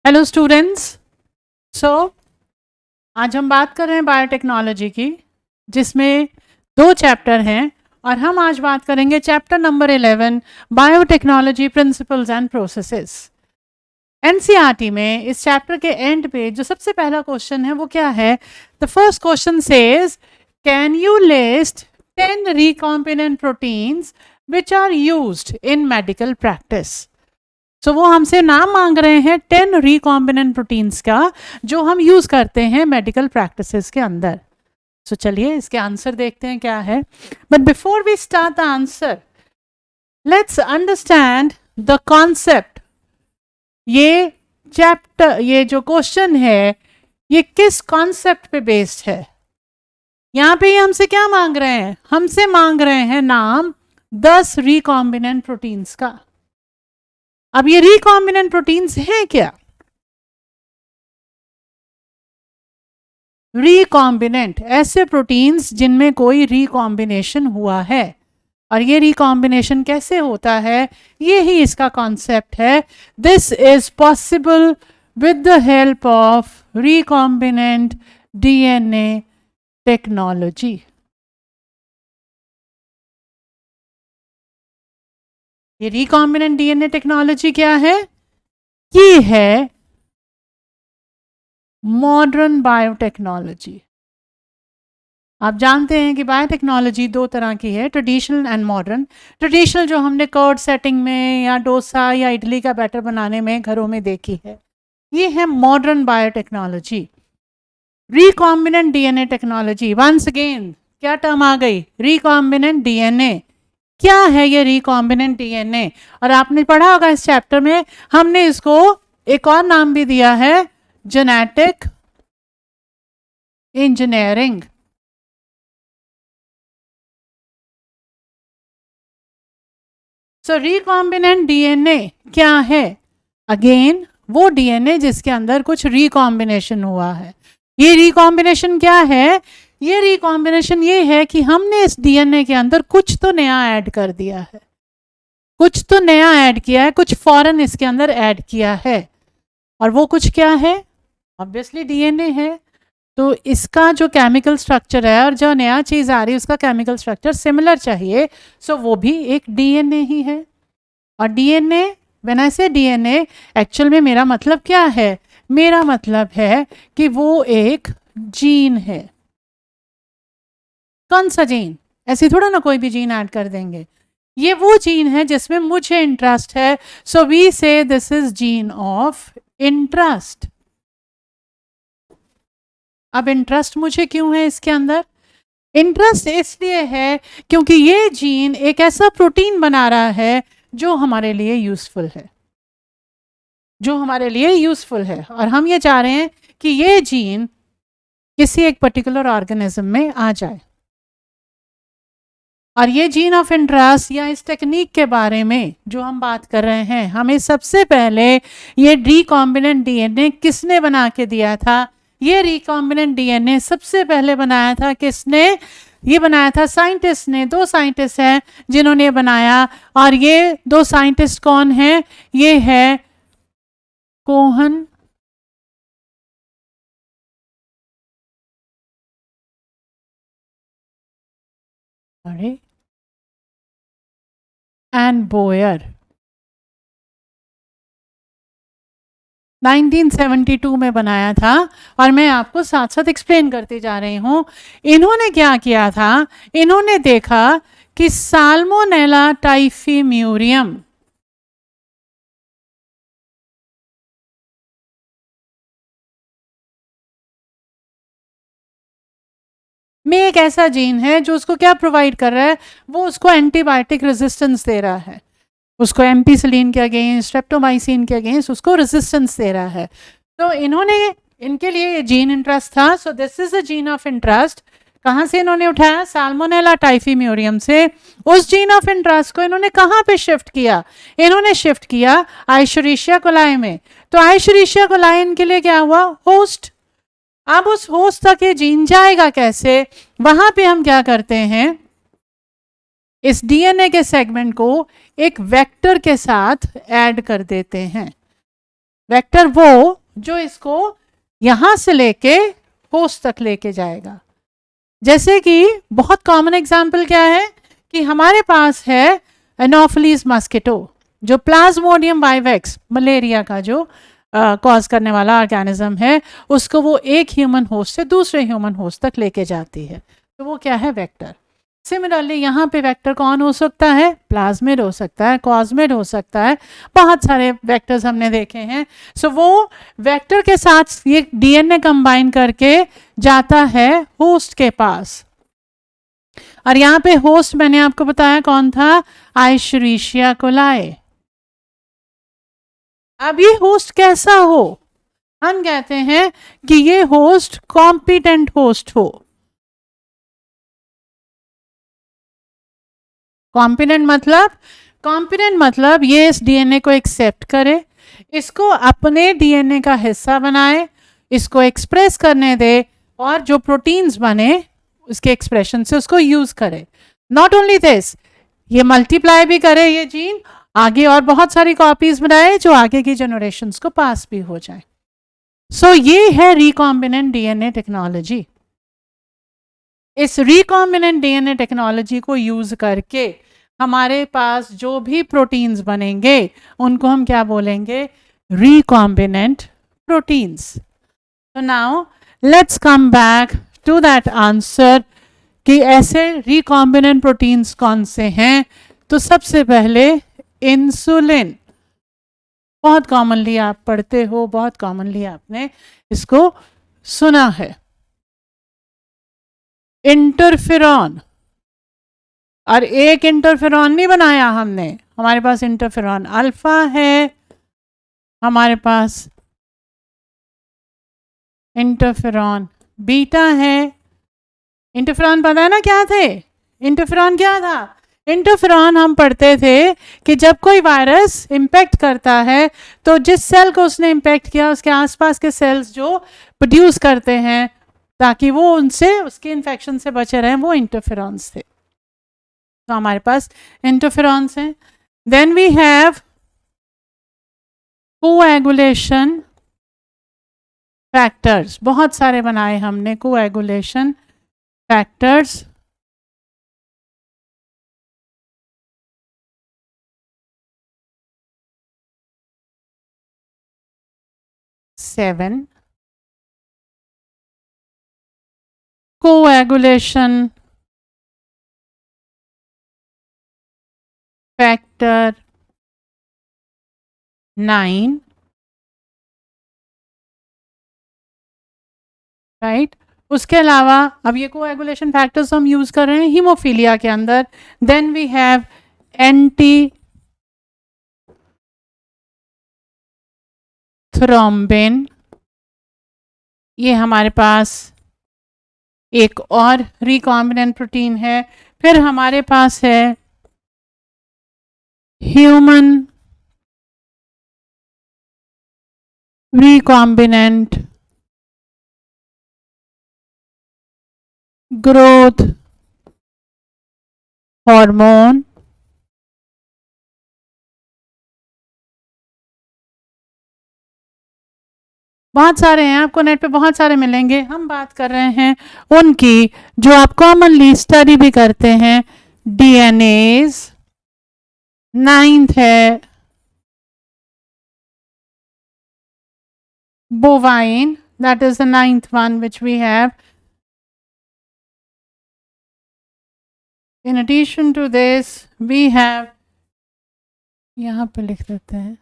Hello students. सो आज हम बात कर रहे हैं बायोटेक्नोलॉजी की, जिसमें 2 चैप्टर हैं और हम आज बात करेंगे chapter number 11 biotechnology principles and processes. NCERT में इस चैप्टर के एंड पे जो सबसे पहला क्वेश्चन है वो क्या है? The first question says can you list 10 recombinant proteins which are used in medical practice। सो वो हमसे नाम मांग रहे हैं 10 रिकॉम्बिनेंट प्रोटीन्स का जो हम यूज करते हैं मेडिकल प्रैक्टिसेस के अंदर। सो चलिए इसके आंसर देखते हैं क्या है। But before we start the answer, let's understand the concept. ये चैप्टर, ये जो क्वेश्चन है, ये किस कॉन्सेप्ट पे बेस्ड है? यहाँ पे ये हमसे क्या मांग रहे हैं? हमसे मांग रहे हैं नाम 10 रिकॉम्बिनेंट प्रोटीन्स का। अब ये रिकॉम्बिनेंट प्रोटीन्स हैं क्या? रिकॉम्बिनेंट ऐसे प्रोटीन्स जिनमें कोई रिकॉम्बिनेशन हुआ है, और ये रिकॉम्बिनेशन कैसे होता है, ये ही इसका कॉन्सेप्ट है। This is possible with the help of recombinant DNA technology. ये रिकॉम्बिनेंट डीएनए टेक्नोलॉजी क्या है? ये है मॉडर्न बायोटेक्नोलॉजी। आप जानते हैं कि बायोटेक्नोलॉजी 2 तरह की है, ट्रेडिशनल एंड मॉडर्न। ट्रेडिशनल जो हमने कर्ड सेटिंग में या डोसा या इडली का बैटर बनाने में घरों में देखी है, ये है modern biotechnology. Recombinant DNA technology, once again क्या टर्म आ गई? Recombinant DNA. क्या है ये रिकॉम्बिनेंट डीएनए? और आपने पढ़ा होगा इस चैप्टर में, हमने इसको एक और नाम भी दिया है, जेनेटिक इंजीनियरिंग। सो रिकॉम्बिनेंट डीएनए क्या है? अगेन वो डीएनए जिसके अंदर कुछ रिकॉम्बिनेशन हुआ है। ये रिकॉम्बिनेशन क्या है? ये रिकॉम्बिनेशन ये है कि हमने इस डीएनए के अंदर कुछ तो नया ऐड कर दिया है, कुछ तो नया ऐड किया है, कुछ फॉरेन इसके अंदर ऐड किया है। और वो कुछ क्या है? ऑब्वियसली डीएनए है। तो इसका जो केमिकल स्ट्रक्चर है और जो नया चीज़ आ रही है उसका केमिकल स्ट्रक्चर सिमिलर चाहिए। सो वो भी एक डीएनए ही है। और डीएनए, व्हेन आई से डीएनए, एक्चुअल में मेरा मतलब क्या है? मेरा मतलब है कि वो एक जीन है। कौन सा जीन? ऐसे थोड़ा ना कोई भी जीन ऐड कर देंगे। ये वो जीन है जिसमें मुझे इंटरेस्ट है। सो वी से this is gene of interest. अब इंटरेस्ट मुझे क्यों है इसके अंदर? इंटरेस्ट इसलिए है क्योंकि ये जीन एक ऐसा प्रोटीन बना रहा है जो हमारे लिए यूजफुल है, जो हमारे लिए यूजफुल है। और हम ये चाह रहे हैं कि ये जीन किसी एक पर्टिकुलर ऑर्गेनिज्म में आ जाए। और ये जीन ऑफ इंटरेस्ट या इस टेक्निक के बारे में जो हम बात कर रहे हैं, हमें सबसे पहले ये रिकॉम्बिनेंट डीएनए किसने बना के दिया था? ये रिकॉम्बिनेंट डीएनए सबसे पहले बनाया था किसने? ये बनाया था साइंटिस्ट ने। 2 साइंटिस्ट हैं जिन्होंने ये बनाया। और ये 2 साइंटिस्ट कौन हैं? ये है कोहन एंड बोयर। 1972 में बनाया था। और मैं आपको साथ साथ एक्सप्लेन करती जा रही हूँ। इन्होंने क्या किया था? इन्होंने देखा कि साल्मोनेला टाइफीम्यूरियम में एक ऐसा जीन है जो उसको क्या प्रोवाइड कर रहा है? वो उसको एंटीबायोटिक रेजिस्टेंस दे रहा है, उसको एम्पीसिलिन के अगेंस्ट, स्ट्रेप्टोमाइसिन के अगेंस्ट उसको रेजिस्टेंस दे रहा है। तो इन्होंने, इनके लिए ये जीन इंटरेस्ट था। So this is a gene of interest. कहाँ से इन्होंने उठाया? साल्मोनेला टाइफीम्यूरियम से। उस जीन ऑफ इंटरेस्ट को इन्होंने कहाँ पे शिफ्ट किया? इन्होंने शिफ्ट किया आइशोरेशिया कोलाई में। तो आइशोरेशिया कोलाई इनके लिए क्या हुआ? होस्ट। अब उस होस्ट तक ये जीन जाएगा कैसे? वहां पे हम क्या करते हैं, इस डीएनए के सेगमेंट को एक वेक्टर के साथ ऐड कर देते हैं। वेक्टर वो जो इसको यहां से लेके होस्ट तक लेके जाएगा। जैसे कि बहुत कॉमन एग्जाम्पल क्या है कि हमारे पास है एनोफिलीज मस्किटो, जो प्लाज्मोडियम वाइवेक्स मलेरिया का जो कॉज करने वाला ऑर्गेनिज्म है, उसको वो एक ह्यूमन होस्ट से दूसरे ह्यूमन होस्ट तक लेके जाती है, तो वो क्या है, वेक्टर। सिमिलरली यहाँ पे वेक्टर कौन हो सकता है, प्लाज्मिड हो सकता है, कॉस्मिड हो सकता है, बहुत सारे वेक्टर्स हमने देखे हैं। सो वो वेक्टर के साथ ये डीएनए कंबाइन करके जाता है होस्ट के पास, और यहाँ पे होस्ट मैंने आपको बताया कौन था, आइशरीशिया कोलाई। अब ये होस्ट कैसा हो, हम कहते हैं कि ये होस्ट कॉम्पिटेंट होस्ट हो। कॉम्पिटेंट मतलब ये इस डीएनए को एक्सेप्ट करे, इसको अपने डीएनए का हिस्सा बनाए, इसको एक्सप्रेस करने दे, और जो प्रोटीन्स बने उसके एक्सप्रेशन से उसको यूज करे। नॉट ओनली दिस, ये मल्टीप्लाई भी करे ये जीन, आगे और बहुत सारी कॉपीज बनाए जो आगे की जनरेशन्स को पास भी हो जाए। सो ये है रिकॉम्बिनेंट डीएनए टेक्नोलॉजी। इस रिकॉम्बिनेंट डीएनए टेक्नोलॉजी को यूज करके हमारे पास जो भी प्रोटीन्स बनेंगे उनको हम क्या बोलेंगे, रिकॉम्बिनेंट प्रोटीन्स। तो now let's come back to that answer कि ऐसे रिकॉम्बिनेंट प्रोटीन्स कौन से हैं। तो सबसे पहले इंसुलिन, बहुत कॉमनली आप पढ़ते हो, बहुत कॉमनली आपने इसको सुना है। इंटरफेरॉन, और एक इंटरफेरॉन नहीं बनाया हमने, हमारे पास इंटरफेरॉन अल्फा है, हमारे पास इंटरफेरॉन बीटा है। इंटरफेरॉन पता है ना क्या थे, इंटरफेरॉन क्या था, इंटरफेरॉन हम पढ़ते थे कि जब कोई वायरस इंपेक्ट करता है तो जिस सेल को उसने इंपेक्ट किया उसके आसपास के सेल्स जो प्रोड्यूस करते हैं ताकि वो उनसे उसके इन्फेक्शन से बचे रहें, वो इंटरफेरॉन्स थे। तो हमारे पास इंटरफेरॉन्स हैं। Then we have coagulation factors, बहुत सारे बनाए हमने coagulation factors. Seven coagulation factor 9, right. उसके अलावा अब ये कोएगुलेशन फैक्टर्स हम यूज कर रहे हैं हीमोफीलिया के अंदर। Then we have antithrombin, ये हमारे पास एक और रिकॉम्बिनेंट प्रोटीन है। फिर हमारे पास है ह्यूमन रिकॉम्बिनेंट ग्रोथ हार्मोन, बहुत सारे हैं, आपको नेट पे बहुत सारे मिलेंगे। हम बात कर रहे हैं उनकी जो आप कॉमनली स्टडी भी करते हैं, डीएनएज। 9th है bovine, that is the 9th one which we have. In addition to this we have, यहाँ पे लिख देते हैं,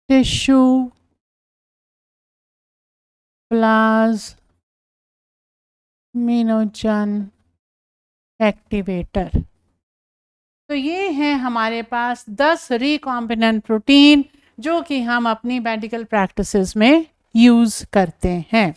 टिश्यू प्लाज्मिनोजन एक्टिवेटर। तो ये हैं हमारे पास 10 रिकॉम्बिनेंट प्रोटीन जो कि हम अपनी मेडिकल प्रैक्टिसेस में यूज करते हैं।